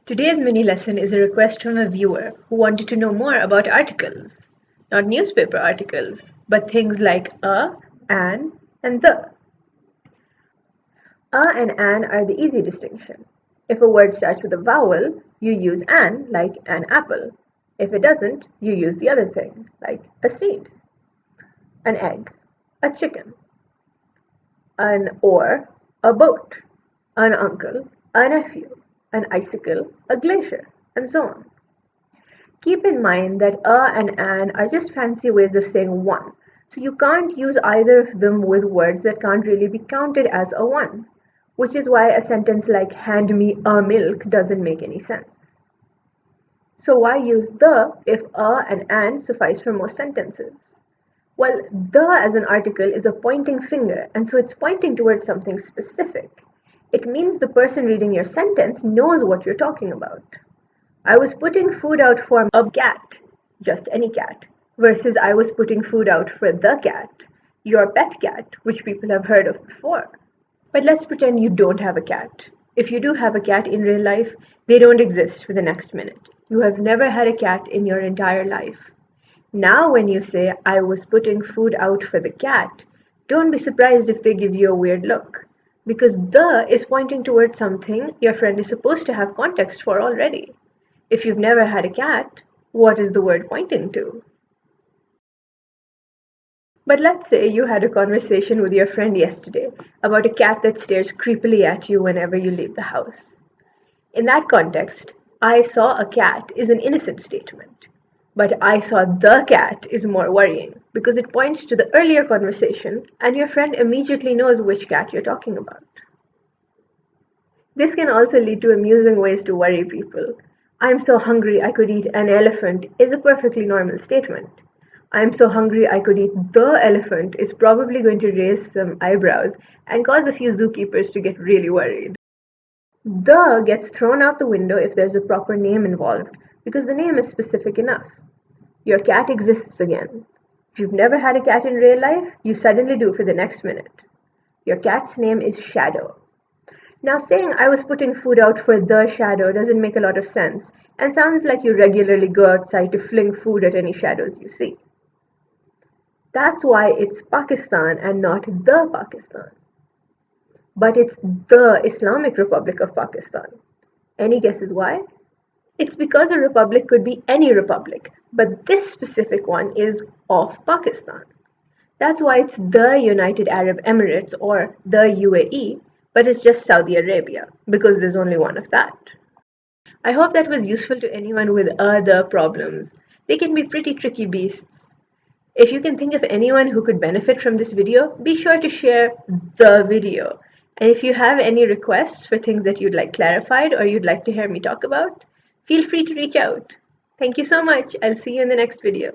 Today's mini lesson is a request from a viewer who wanted to know more about articles. Not newspaper articles, but things like a, an, and the. A and an are the easy distinction. If a word starts with a vowel, you use an, like an apple. If it doesn't, you use the other thing, like a seed, an egg, a chicken, an oar, a boat, an uncle, a nephew, an icicle, a glacier, and so on. Keep in mind that a and an are just fancy ways of saying one, so you can't use either of them with words that can't really be counted as a one, which is why a sentence like hand me a milk doesn't make any sense. So why use the if a and an suffice for most sentences? Well, the as an article is a pointing finger, and so it's pointing towards something specific. It means the person reading your sentence knows what you're talking about. I was putting food out for a cat, just any cat, versus I was putting food out for the cat, your pet cat, which people have heard of before. But let's pretend you don't have a cat. If you do have a cat in real life, they don't exist for the next minute. You have never had a cat in your entire life. Now when you say, I was putting food out for the cat, don't be surprised if they give you a weird look. Because the is pointing towards something your friend is supposed to have context for already. If you've never had a cat, what is the word pointing to? But let's say you had a conversation with your friend yesterday about a cat that stares creepily at you whenever you leave the house. In that context, I saw a cat is an innocent statement. But I saw the cat is more worrying because it points to the earlier conversation and your friend immediately knows which cat you're talking about. This can also lead to amusing ways to worry people. I'm so hungry I could eat an elephant is a perfectly normal statement. I'm so hungry I could eat the elephant is probably going to raise some eyebrows and cause a few zookeepers to get really worried. The gets thrown out the window if there's a proper name involved because the name is specific enough. Your cat exists again. If you've never had a cat in real life, you suddenly do for the next minute. Your cat's name is Shadow. Now saying I was putting food out for the shadow doesn't make a lot of sense and sounds like you regularly go outside to fling food at any shadows you see. That's why it's Pakistan and not the Pakistan. But it's the Islamic Republic of Pakistan. Any guesses why? It's because a republic could be any republic, but this specific one is of Pakistan. That's why it's the United Arab Emirates or the UAE, but it's just Saudi Arabia, because there's only one of that. I hope that was useful to anyone with other problems. They can be pretty tricky beasts. If you can think of anyone who could benefit from this video, be sure to share the video. And if you have any requests for things that you'd like clarified or you'd like to hear me talk about, feel free to reach out. Thank you so much. I'll see you in the next video.